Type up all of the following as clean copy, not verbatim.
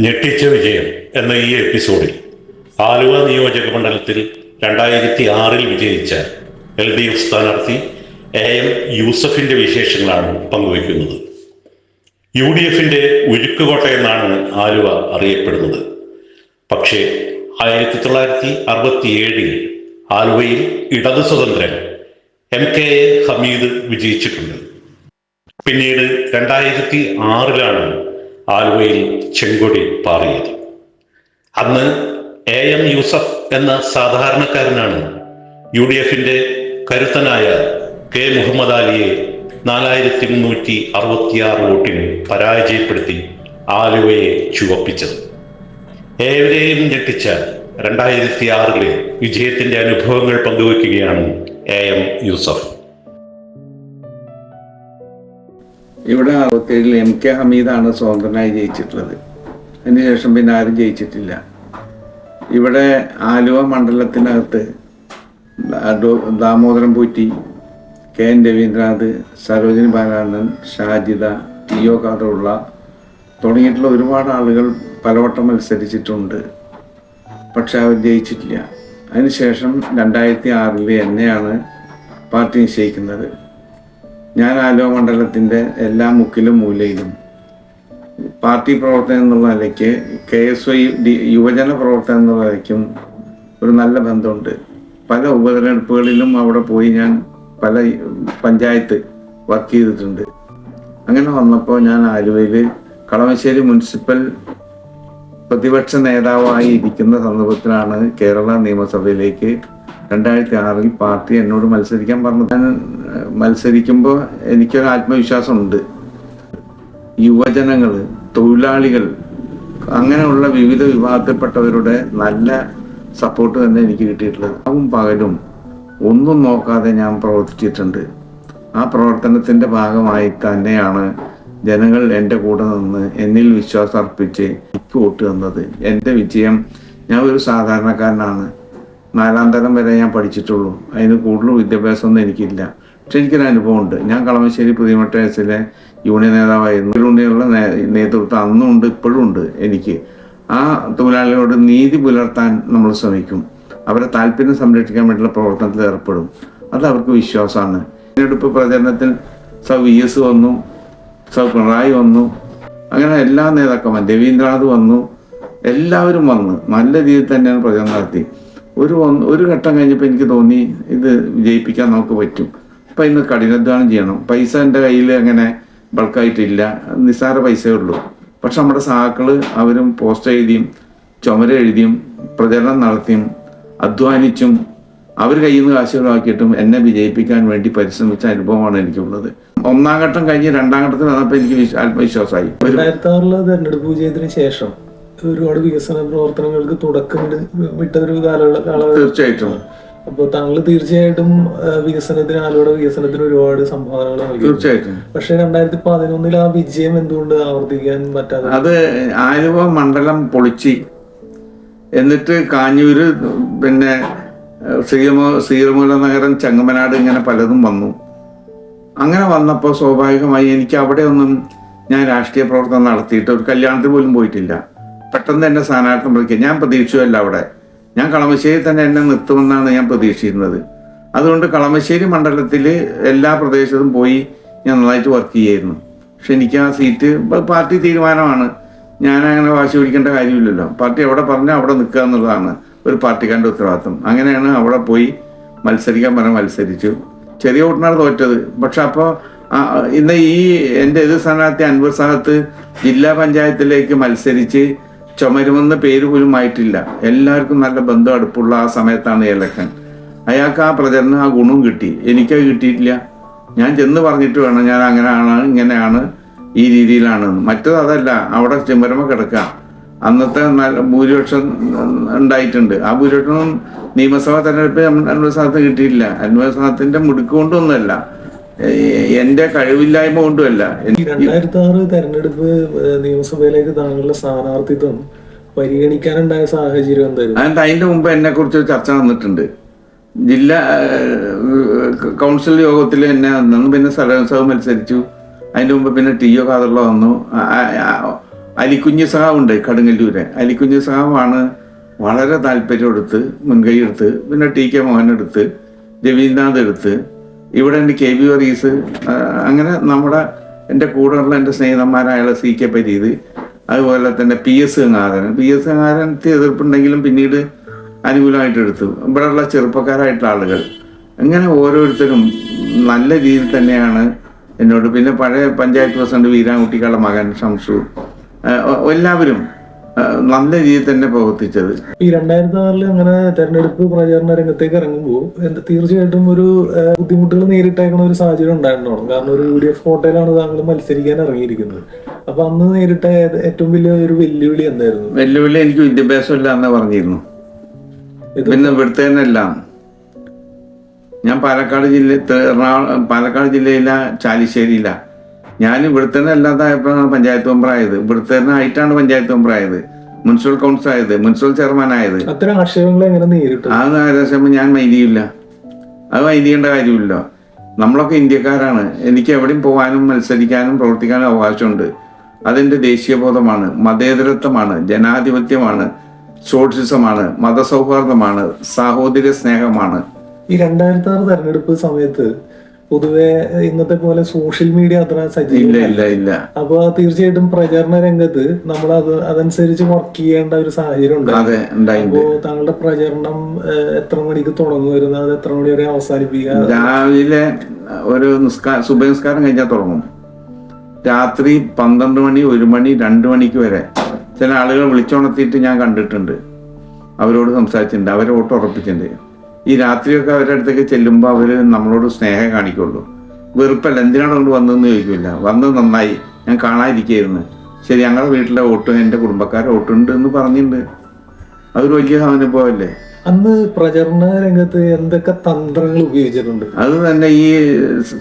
ഞെട്ടിച്ച വിജയം എന്ന ഈ എപ്പിസോഡിൽ ആലുവ നിയോജക മണ്ഡലത്തിൽ 2006 വിജയിച്ച LDF സ്ഥാനാർത്ഥി AM യൂസഫിന്റെ വിശേഷങ്ങളാണ് പങ്കുവയ്ക്കുന്നത്. UDFന്റെ ഉരുക്കുകോട്ട എന്നാണ് ആലുവ അറിയപ്പെടുന്നത്. പക്ഷേ 1967 ആലുവയിൽ ഇടത് സ്വതന്ത്രൻ MKA ഹമീദ് വിജയിച്ചിട്ടുണ്ട്. പിന്നീട് 2006 ആലുവയിൽ ചെങ്കൊടി പാറിയത്. അന്ന് AM യൂസഫ് എന്ന സാധാരണക്കാരനാണ് UDFന്റെ കരുത്തനായ K മുഹമ്മദ് അലിയെ 4366 വോട്ടിന് പരാജയപ്പെടുത്തി ആലുവയെ ചുവപ്പിച്ചത്. ഏവരെയും ഞെട്ടിച്ച 2006 വിജയത്തിന്റെ അനുഭവങ്ങൾ പങ്കുവയ്ക്കുകയാണ് AM യൂസഫ്. ഇവിടെ 67 MK ഹമീദാണ് സ്വതന്ത്രനായി ജയിച്ചിട്ടുള്ളത്. അതിനുശേഷം പിന്നെ ആരും ജയിച്ചിട്ടില്ല. ഇവിടെ ആലുവ മണ്ഡലത്തിനകത്ത് ദാമോദരൻ പൂറ്റി, KN രവീന്ദ്രനാഥ്, സരോജിനി ബാലാനന്ദൻ, ഷാജിദ, TO ഖാദറുള്ള തുടങ്ങിയിട്ടുള്ള ഒരുപാട് ആളുകൾ പലവട്ടം മത്സരിച്ചിട്ടുണ്ട്. പക്ഷെ അവർ ജയിച്ചിട്ടില്ല. അതിനുശേഷം 2006 എന്നെയാണ് പാർട്ടി നിശ്ചയിക്കുന്നത്. ഞാൻ ആലുവ മണ്ഡലത്തിൻ്റെ എല്ലാ മുക്കിലും മൂലയിലും പാർട്ടി പ്രവർത്തനം എന്നുള്ള നിലയ്ക്ക് KSY യുവജന പ്രവർത്തനം എന്നുള്ള നിലയ്ക്കും ഒരു നല്ല ബന്ധമുണ്ട്. പല ഉപതെരഞ്ഞെടുപ്പുകളിലും അവിടെ പോയി ഞാൻ പല പഞ്ചായത്ത് വർക്ക് ചെയ്തിട്ടുണ്ട്. അങ്ങനെ വന്നപ്പോൾ ഞാൻ ആലുവയിൽ കളമശ്ശേരി മുനിസിപ്പൽ പ്രതിപക്ഷ നേതാവായി ഇരിക്കുന്ന സന്ദർഭത്തിലാണ് കേരള നിയമസഭയിലേക്ക് 2006 പാർട്ടി എന്നോട് മത്സരിക്കാൻ പറഞ്ഞു. ഞാൻ മത്സരിക്കുമ്പോൾ എനിക്കൊരു ആത്മവിശ്വാസമുണ്ട്. യുവജനങ്ങൾ, തൊഴിലാളികൾ, അങ്ങനെയുള്ള വിവിധ വിഭാഗത്തിൽപ്പെട്ടവരുടെ നല്ല സപ്പോർട്ട് തന്നെ എനിക്ക് കിട്ടിയിട്ടുള്ളത്. അതും പകലും ഒന്നും നോക്കാതെ ഞാൻ പ്രവർത്തിച്ചിട്ടുണ്ട്. ആ പ്രവർത്തനത്തിൻ്റെ ഭാഗമായി തന്നെയാണ് ജനങ്ങൾ എൻ്റെ കൂടെ നിന്ന് എന്നിൽ വിശ്വാസം അർപ്പിച്ച് എനിക്ക് വോട്ട് തന്നത്. എൻ്റെ വിജയം, ഞാൻ ഒരു സാധാരണക്കാരനാണ്. 4ാം തരം വരെ ഞാൻ പഠിച്ചിട്ടുള്ളൂ. അതിന് കൂടുതൽ വിദ്യാഭ്യാസമൊന്നും എനിക്കില്ല. പക്ഷെ എനിക്കൊരു അനുഭവമുണ്ട്. ഞാൻ കളമശ്ശേരി പുതിയമട്ട എസിലെ യൂണിയൻ നേതാവായിരുന്നു. യൂണിയനുള്ള നേതൃത്വം അന്നും ഉണ്ട്, ഇപ്പോഴും ഉണ്ട് എനിക്ക്. ആ തൊഴിലാളികളോട് നീതി പുലർത്താൻ നമ്മൾ ശ്രമിക്കും. അവരെ താല്പര്യം സംരക്ഷിക്കാൻ വേണ്ടിയുള്ള പ്രവർത്തനത്തിൽ ഏർപ്പെടും. അത് അവർക്ക് വിശ്വാസമാണ്. തിരഞ്ഞെടുപ്പ് പ്രചരണത്തിൽ VS വന്നു, പിണറായി വന്നു, അങ്ങനെ എല്ലാ നേതാക്കന്മാരും, രവീന്ദ്രനാഥ് വന്നു, എല്ലാവരും വന്ന് നല്ല രീതിയിൽ തന്നെയാണ് പ്രചരണം നടത്തി. ഒരു ഘട്ടം കഴിഞ്ഞപ്പോൾ എനിക്ക് തോന്നി ഇത് വിജയിപ്പിക്കാൻ നമുക്ക് പറ്റും. അപ്പം ഇന്ന് കഠിനാധ്വാനം ചെയ്യണം. പൈസ എൻ്റെ കയ്യിൽ അങ്ങനെ ബൾക്കായിട്ടില്ല, നിസ്സാര പൈസയേ ഉള്ളൂ. പക്ഷെ നമ്മുടെ സഹാക്കള് അവരും പോസ്റ്റ് എഴുതിയും ചുമര എഴുതിയും പ്രചരണം നടത്തിയും അധ്വാനിച്ചും അവർ കയ്യിൽ നിന്ന് കാശുകളാക്കിയിട്ടും എന്നെ വിജയിപ്പിക്കാൻ വേണ്ടി പരിശ്രമിച്ച അനുഭവമാണ് എനിക്കുള്ളത്. 1ാം ഘട്ടം കഴിഞ്ഞ് 2ാം ഘട്ടത്തിൽ വന്നപ്പോൾ എനിക്ക് ആത്മവിശ്വാസമായി. 2006 തെരഞ്ഞെടുപ്പ് വിജയത്തിന് ശേഷം ഒരുപാട് വികസന പ്രവർത്തനങ്ങൾക്ക് തുടക്കം വിട്ടൊരു കാലഘട്ടം. തീർച്ചയായിട്ടും. അപ്പോൾ താങ്കൾ തീർച്ചയായിട്ടും വികസനത്തിന്, ആലുവയുടെ വികസനത്തിന് ഒരുപാട് സംഭാവനകൾ നൽകി. തീർച്ചയായിട്ടും. പക്ഷെ 2011 ആ വിജയം എന്തുകൊണ്ട് ആവർത്തിക്കാൻ പറ്റാതെ? അത് ആലുവ മണ്ഡലം പൊളിച്ച്, എന്നിട്ട് കാഞ്ഞൂര്, പിന്നെ ശ്രീമൂല നഗരം, ചെങ്ങമനാട്, ഇങ്ങനെ പലതും വന്നു. അങ്ങനെ വന്നപ്പോൾ സ്വാഭാവികമായി എനിക്ക് അവിടെ ഒന്നും ഞാൻ രാഷ്ട്രീയ പ്രവർത്തനം നടത്തിയിട്ട് ഒരു കല്യാണത്തിന് പോലും പോയിട്ടില്ല. പെട്ടെന്ന് എന്നെ സ്ഥാനാർത്ഥം വിളിക്കുക ഞാൻ പ്രതീക്ഷിച്ചല്ല. അവിടെ ഞാൻ കളമശ്ശേരി തന്നെ എന്നെ നിർത്തുമെന്നാണ് ഞാൻ പ്രതീക്ഷിച്ചിരുന്നത്. അതുകൊണ്ട് കളമശ്ശേരി മണ്ഡലത്തിൽ എല്ലാ പ്രദേശത്തും പോയി ഞാൻ നന്നായിട്ട് വർക്ക് ചെയ്യായിരുന്നു. പക്ഷെ എനിക്ക് ആ സീറ്റ് പാർട്ടി തീരുമാനമാണ്. ഞാൻ അങ്ങനെ വാശി പിടിക്കേണ്ട കാര്യമില്ലല്ലോ. പാർട്ടി എവിടെ പറഞ്ഞാൽ അവിടെ നിൽക്കുക എന്നുള്ളതാണ് ഒരു പാർട്ടിക്കാരുടെ ഉത്തരവാദിത്വം. അങ്ങനെയാണ് അവിടെ പോയി മത്സരിക്കാൻ പറഞ്ഞ് മത്സരിച്ചു. ചെറിയ വോട്ടിനാണ് തോറ്റത്. പക്ഷെ അപ്പോൾ ഇന്ന് ഈ എൻ്റെ എതിർ സ്ഥാനാർത്ഥി അൻവർ സാദത്ത് ജില്ലാ പഞ്ചായത്തിലേക്ക് മത്സരിച്ച് ചുമരുമെന്ന് പേര് പോലും ആയിട്ടില്ല. എല്ലാവർക്കും നല്ല ബന്ധം അടുപ്പുള്ള ആ സമയത്താണ് ഇലക്ഷൻ. അയാൾക്ക് ആ പ്രചരണം, ആ ഗുണവും കിട്ടി. എനിക്കത് കിട്ടിയിട്ടില്ല. ഞാൻ ചെന്ന് പറഞ്ഞിട്ട് വേണം ഞാൻ അങ്ങനെയാണ്, ഇങ്ങനെയാണ്, ഈ രീതിയിലാണ്. മറ്റത് അതല്ല, അവിടെ ചുമരമ കിടക്കുക. അന്നത്തെ ഭൂരിപക്ഷം ഉണ്ടായിട്ടുണ്ട്. ആ ഭൂരിപക്ഷം നിയമസഭാ തെരഞ്ഞെടുപ്പ് അൻവർ സാദത്ത് കിട്ടിയിട്ടില്ല. അൻവർ സാദത്തിന്റെ മുടുക്ക് കൊണ്ടൊന്നുമല്ല, എന്റെ കഴിവില്ലായ്മ കൊണ്ടുമല്ല. 2006 തെരഞ്ഞെടുപ്പ് നിയമസഭയിലേക്ക് താങ്കളുടെ സ്ഥാനാർത്ഥിത്വം പരിഗണിക്കാനുണ്ടായ സാഹചര്യം എന്തായിരുന്നു? അതിന്റെ മുമ്പ് എന്നെ കുറിച്ച് ചർച്ച വന്നിട്ടുണ്ട്. ജില്ലാ കൗൺസിൽ യോഗത്തിൽ എന്നെ വന്നു. പിന്നെ സഭ മത്സരിച്ചു. അതിന്റെ മുമ്പ് പിന്നെ TO ഖാദറുള്ള വന്നു. അലിക്കുഞ്ഞ് സഹാവുണ്ട് കടുങ്ങല്ലൂര്. അലിക്കുഞ്ഞ് സഹാവാണ് വളരെ താല്പര്യം എടുത്ത് മുൻകൈ എടുത്ത്, പിന്നെ ടി കെ മോഹൻ എടുത്ത്, രവീന്ദ്രനാഥ് എടുത്ത്, ഇവിടെ എൻ്റെ കെ വി വർഗീസ്, അങ്ങനെ നമ്മുടെ എൻ്റെ കൂടെയുള്ള എൻ്റെ സ്നേഹിതന്മാരായുള്ള സി കെ പരീത്, അതുപോലെ തന്നെ പി എസ് ഗംഗാധരൻ എതിർപ്പുണ്ടെങ്കിലും പിന്നീട് അനുകൂലമായിട്ട് എടുത്തു. ഇവിടെയുള്ള ചെറുപ്പക്കാരായിട്ടുള്ള ആളുകൾ, അങ്ങനെ ഓരോരുത്തരും നല്ല രീതിയിൽ തന്നെയാണ് എന്നോട്. പിന്നെ പഴയ പഞ്ചായത്ത് പ്രസിഡന്റ് വീരാൻകുട്ടികളുടെ മകൻ ഷംസു, എല്ലാവരും നല്ല രീതിയിൽ തന്നെ പ്രവർത്തിച്ചത്. ഈ 2006 അങ്ങനെ തെരഞ്ഞെടുപ്പ് പ്രചാരണ രംഗത്തേക്ക് ഇറങ്ങുമ്പോൾ തീർച്ചയായിട്ടും ഒരു ബുദ്ധിമുട്ടുകൾ നേരിട്ടേക്കുന്ന ഒരു സാഹചര്യം ഉണ്ടായിരുന്നോണം. കാരണം ഒരു UDF കോട്ടയിലാണ് താങ്കൾ മത്സരിക്കാൻ ഇറങ്ങിയിരിക്കുന്നത്. അപ്പൊ അന്ന് നേരിട്ട ഏറ്റവും വലിയ ഒരു വെല്ലുവിളി എന്തായിരുന്നു? വെല്ലുവിളി എനിക്ക് വിദ്യാഭ്യാസം ഇല്ല എന്ന് പറഞ്ഞിരുന്നു. പിന്നെ ഇവിടുത്തെ തന്നെ എല്ലാം ഞാൻ പാലക്കാട് ജില്ലയിലെ ചാലിശ്ശേരിയില. ഞാൻ ഇവിടുത്തെ തന്നെ അല്ലാതായപ്പോഴാണ് പഞ്ചായത്ത് മെമ്പറായത്. ഇവിടുത്തെ തന്നെ ആയിട്ടാണ് പഞ്ചായത്ത് മെമ്പറായത്, മുനിസിപ്പൽ കൗൺസിൽ ആയത്, മുനിസിപ്പൽ ചെയർമാൻ ആയത്. അത്തരം ആക്ഷേപങ്ങൾ എങ്ങനെ നേരിട്ടു? അത് ആവശ്യം ഞാൻ മൈൻഡ് ചെയ്യില്ല. അത് മൈൻഡ് ചെയ്യേണ്ട കാര്യമില്ല. നമ്മളൊക്കെ ഇന്ത്യക്കാരാണ്. എനിക്ക് എവിടെയും പോകാനും മത്സരിക്കാനും പ്രവർത്തിക്കാനും അവകാശമുണ്ട്. അതെന്റെ ദേശീയബോധമാണ്, മതേതരത്വമാണ്, ജനാധിപത്യമാണ്, സോഷ്യലിസമാണ്, മതസൗഹാർദ്ദമാണ്, സാഹോദര്യ സ്നേഹമാണ്. ഈ 2006 തെരഞ്ഞെടുപ്പ് സമയത്ത് പൊതുവെ ഇന്നത്തെ പോലെ സോഷ്യൽ മീഡിയ അത്ര സജീവമല്ല. അപ്പൊ തീർച്ചയായിട്ടും പ്രചാരണ രംഗത്ത് നമ്മൾ അതനുസരിച്ച് വർക്ക് ചെയ്യേണ്ട ഒരു സാഹചര്യം ഉണ്ട്. അപ്പോ താങ്കളുടെ പ്രചരണം എത്ര മണിക്ക് തുടങ്ങുമായിരുന്നു? അത് എത്ര മണി വരെ അവസാനിപ്പിക്കുക? രാവിലെ ഒരു സുബഹി നിസ്കാരം കഴിഞ്ഞാൽ തുടങ്ങും. രാത്രി 12 മണി, 1 മണി, 2 മണിക്ക് വരെ ചില ആളുകൾ വിളിച്ചുണർത്തിയിട്ട് ഞാൻ കണ്ടിട്ടുണ്ട്. അവരോട് സംസാരിച്ചിട്ടുണ്ട്, അവരെ വോട്ട് ഉറപ്പിച്ചിട്ടുണ്ട്. ഈ രാത്രിയൊക്കെ അവരുടെ അടുത്തേക്ക് ചെല്ലുമ്പോൾ അവർ നമ്മളോട് സ്നേഹം കാണിക്കുള്ളൂ, വെറുപ്പല്ല. എന്തിനാണ് കൊണ്ട് വന്നതെന്ന് ചോദിക്കില്ല. വന്നത് നന്നായി, ഞാൻ കാണാതിരിക്കായിരുന്നു, ശരി ഞങ്ങളുടെ വീട്ടിലെ വോട്ട്, എൻ്റെ കുടുംബക്കാരെ വോട്ടുണ്ട് എന്ന് പറഞ്ഞിട്ടുണ്ട്. അതൊരു വലിയ അനുഭവമല്ലേ. അന്ന് പ്രചരണ രംഗത്ത് എന്തൊക്കെ തന്ത്രങ്ങൾ ഉപയോഗിച്ചിട്ടുണ്ട്? അത് തന്നെ ഈ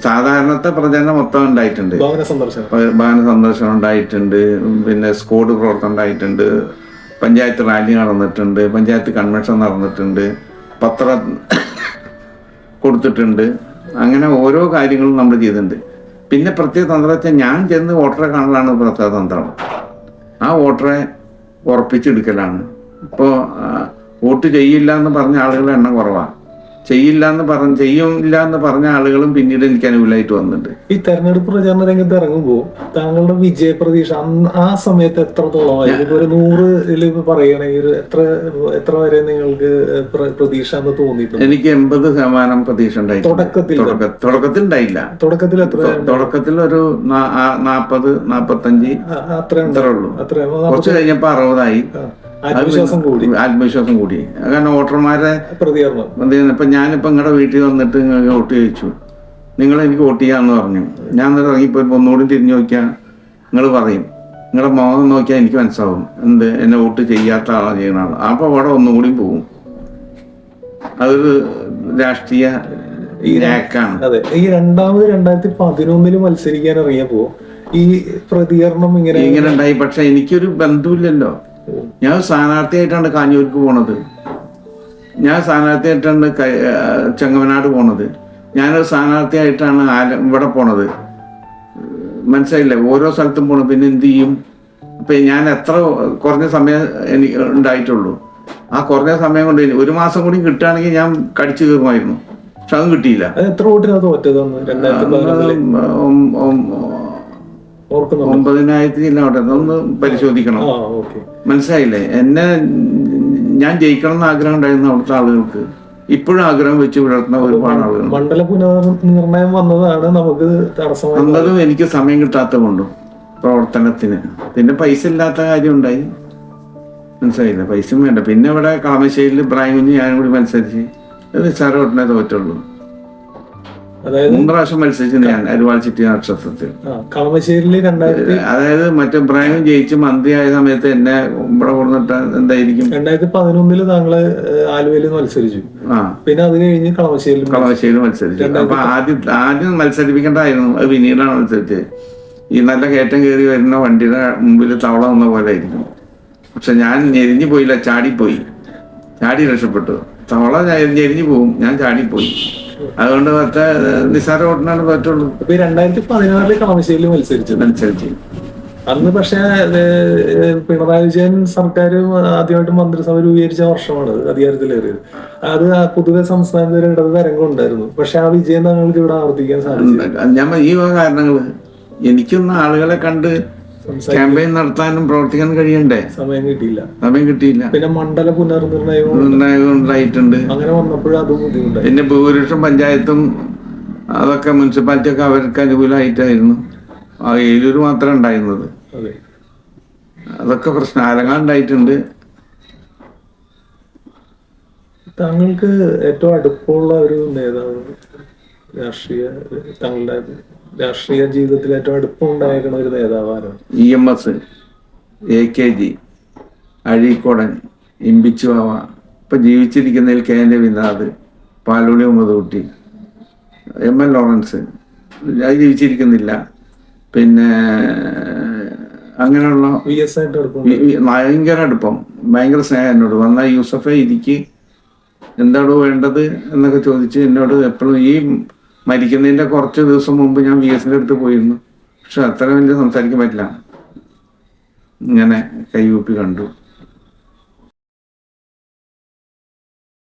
സാധാരണത്തെ പ്രചരണം മൊത്തം ഉണ്ടായിട്ടുണ്ട്. ഭവന സന്ദർശനം ഉണ്ടായിട്ടുണ്ട്, പിന്നെ സ്ക്വാഡ് പ്രവർത്തനം ഉണ്ടായിട്ടുണ്ട്, പഞ്ചായത്ത് റാലി നടന്നിട്ടുണ്ട്, പഞ്ചായത്ത് കൺവെൻഷൻ നടന്നിട്ടുണ്ട്, പത്രം കൊടുത്തിട്ടുണ്ട്. അങ്ങനെ ഓരോ കാര്യങ്ങളും നമ്മൾ ചെയ്തിട്ടുണ്ട്. പിന്നെ പ്രത്യേക തന്ത്രം വെച്ചാൽ ഞാൻ ചെന്ന് വോട്ടറെ കാണലാണ് പ്രത്യേക തന്ത്രം. ആ വോട്ടറെ ഉറപ്പിച്ചെടുക്കലാണ്. ഇപ്പോൾ വോട്ട് ചെയ്യില്ല എന്ന് പറഞ്ഞ ആളുകളുടെ എണ്ണം കുറവാണ്. ചെയ്യില്ല എന്ന് പറഞ്ഞ ആളുകളും പിന്നീട് എനിക്ക് അനുകൂലമായിട്ട് വന്നിട്ടുണ്ട്. ഈ തെരഞ്ഞെടുപ്പ് പ്രചാരണ രംഗത്ത് ഇറങ്ങുമ്പോൾ താങ്കളുടെ വിജയപ്രതീക്ഷ ആ സമയത്ത് എത്രത്തോളമായിരുന്നു? ഒരു 100 പറയുകയാണെങ്കിൽ എത്ര വരെ നിങ്ങൾക്ക് പ്രതീക്ഷ എന്ന് തോന്നിയിട്ടുണ്ട്? എനിക്ക് 80% പ്രതീക്ഷ ഉണ്ടായി. തുടക്കത്തിൽ ഉണ്ടായില്ല. തുടക്കത്തിൽ ഒരു 40-45 അത്രേ ഉള്ളൂ. കുറച്ച് കഴിഞ്ഞപ്പോ 60ആയി. ആത്മവിശ്വാസം കൂടി. കാരണം വോട്ടർമാരെ പ്രതികരണം. ഇപ്പൊ ഞാനിപ്പോ നിങ്ങളുടെ വീട്ടിൽ വന്നിട്ട് നിങ്ങൾക്ക് വോട്ട് ചോദിച്ചു, നിങ്ങൾ എനിക്ക് വോട്ട് ചെയ്യാന്ന് പറഞ്ഞു. ഞാൻ എന്നിട്ട് ഇറങ്ങിപ്പോ ഒന്നുകൂടി തിരിഞ്ഞു നോക്കിയാൽ നിങ്ങൾ പറയും, നിങ്ങളുടെ മുഖം നോക്കിയാൽ എനിക്ക് മനസ്സിലാവും എന്നെ വോട്ട് ചെയ്യാത്ത ആളാണ് ചെയ്യുന്ന ആൾ. അപ്പൊ അവിടെ ഒന്നുകൂടി പോകും. അതൊരു രാഷ്ട്രീയ രാക്കാണ്. അതെ. ഈ 2011 മത്സരിക്കാൻ ഇറങ്ങിയപ്പോ ഈ പ്രതികരണം ഇങ്ങനെ ഉണ്ടായി. പക്ഷെ എനിക്കൊരു ബന്ധമില്ലല്ലോ. ഞാൻ സ്ഥാനാർത്ഥിയായിട്ടാണ് കാഞ്ഞൂർക്ക് പോണത്, ഞാൻ സ്ഥാനാർത്ഥിയായിട്ടാണ് ചെങ്ങമനാട് പോണത്, ഞാനൊരു സ്ഥാനാർത്ഥിയായിട്ടാണ് ഇവിടെ പോണത്. മനസ്സിലായില്ലേ? ഓരോ സ്ഥലത്തും പോണത്. പിന്നെ എന്ത് ചെയ്യും? ഇപ്പൊ ഞാൻ എത്ര കുറഞ്ഞ സമയം എനിക്ക് ഉണ്ടായിട്ടുള്ളൂ. ആ കുറഞ്ഞ സമയം കൊണ്ട് 1 മാസം കൂടി കിട്ടുകയാണെങ്കിൽ ഞാൻ കടിച്ചു കയറുമായിരുന്നു. പക്ഷെ അതും കിട്ടിയില്ല. 9,000 ഒന്ന് പരിശോധിക്കണം. മനസ്സിലായില്ലേ? ഞാൻ ജയിക്കണം എന്ന് ആഗ്രഹം ഉണ്ടായിരുന്നു അവിടുത്തെ ആളുകൾക്ക്. ഇപ്പോഴും ആഗ്രഹം വെച്ച് പുലർത്തുന്ന ഒരുപാട് ആളുകൾ. മണ്ഡല പുനർനിർണയം വന്നതാണ് നമുക്ക് വന്നതും എനിക്ക് സമയം കിട്ടാത്ത കൊണ്ടും പ്രവർത്തനത്തിന്. പിന്നെ പൈസ ഇല്ലാത്ത കാര്യം ഉണ്ടായി. മനസ്സിലായില്ല? പൈസയും വേണ്ട. പിന്നെ ഇവിടെ കളമശ്ശേരിയിൽ ഇബ്രാഹിം കുഞ്ഞ് ഞാനും കൂടി മത്സരിച്ച് നിസ്സാര വോട്ടിനെ തോറ്റുള്ളൂ. 3 പ്രാവശ്യം മത്സരിച്ചു ഞാൻ അരുവാൾ ചിറ്റി നക്ഷത്രത്തിൽ. അതായത് മറ്റേ ഇബ്രാഹിം ജയിച്ച് മന്ത്രിയായ സമയത്ത് എന്നെ ഇവിടെ കൊടുത്തിട്ട് എന്തായിരിക്കും? 2011 താങ്കള് ആലുവയിൽ മത്സരിച്ചു. പിന്നെ അത് കഴിഞ്ഞ് കളമശ്ശേരിയിൽ മത്സരിച്ചു. അപ്പൊ ആദ്യം മത്സരിപ്പിക്കേണ്ടതായിരുന്നു. അത് പിന്നീടാണ് മത്സരിച്ചത്. ഈ നല്ല കയറ്റം കയറി വരുന്ന വണ്ടിയുടെ മുമ്പിൽ തവള വന്ന പോലെ ആയിരിക്കും. പക്ഷെ ഞാൻ ഞെരിഞ്ഞു പോയില്ല, ചാടി രക്ഷപ്പെട്ടു. തവള ഞെരിഞ്ഞു പോവും, ഞാൻ ചാടിപ്പോയി. അതുകൊണ്ട് നിസ്സാര വോട്ടിനാണ് തോറ്റുള്ളൂ. 2016 കളമശ്ശേരിയിൽ മത്സരിച്ചു. അന്ന് പക്ഷെ പിണറായി വിജയൻ സർക്കാർ ആദ്യമായിട്ട് മന്ത്രിസഭ രൂപീകരിച്ച വർഷമാണ് അധികാരത്തിലേറിയത്. അത് പൊതുവെ സംസ്ഥാനത്തിന് ഇടത് തരംഗം ഉണ്ടായിരുന്നു. പക്ഷെ ആ വിജയം തങ്ങൾക്ക് ഇവിടെ ആവർത്തിക്കാൻ സാധിച്ചു. ഞാൻ ഈ കാരണങ്ങള് എനിക്കൊന്ന് ആളുകളെ കണ്ട് ക്യാമ്പയിൻ നടത്താനും പ്രവർത്തിക്കാനും കഴിയണ്ടേ, സമയം കിട്ടിയില്ല. പിന്നെ മണ്ഡല പുനർനിർണയം ഉണ്ടായിട്ടുണ്ട്. അങ്ങനെ വന്നപ്പോഴും അതും ബുദ്ധിമുട്ടായി. പിന്നെ ഭൂരിപക്ഷം പഞ്ചായത്തും അതൊക്കെ മുനിസിപ്പാലിറ്റി ഒക്കെ അവർക്ക് അനുകൂലമായിട്ടായിരുന്നു. ഏലൂര് മാത്രമേ ഉണ്ടായിരുന്നത്. അതൊക്കെ പ്രശ്നം ആലങ്ങാണ്ടായിട്ടുണ്ട്. താങ്കൾക്ക് ഏറ്റവും അടുപ്പമുള്ള ഒരു നേതാവ് താങ്കളുടെ രാഷ്ട്രീയ ജീവിതത്തിൽ ഏറ്റവും അടുപ്പം ഉണ്ടായിരിക്കുന്ന ഒരു നേതാവാണ്? EMS, AKG, അഴീക്കോടൻ, ഇമ്പിച്ചുവാവ, ഇപ്പൊ ജീവിച്ചിരിക്കുന്നതിൽ KN വിനാഥ്, പാലോളി മുതൂട്ടി, ML ലോറൻസ് അത് ജീവിച്ചിരിക്കുന്നില്ല. പിന്നെ അങ്ങനെയുള്ള ഭയങ്കര അടുപ്പം, ഭയങ്കര സ്നേഹം എന്നോട്. വന്നാൽ യൂസഫെ ഇരിക്ക്, എന്താണോ വേണ്ടത് എന്നൊക്കെ ചോദിച്ച് എന്നോട് എപ്പോഴും. ഈ മരിക്കുന്നതിന്റെ കുറച്ച് ദിവസം മുമ്പ് ഞാൻ VS-ന്റെ അടുത്ത് പോയിരുന്നു. പക്ഷെ അത്ര വലിയ സംസാരിക്കാൻ പറ്റില്ല. ഇങ്ങനെ കൈകൂപ്പി കണ്ടു.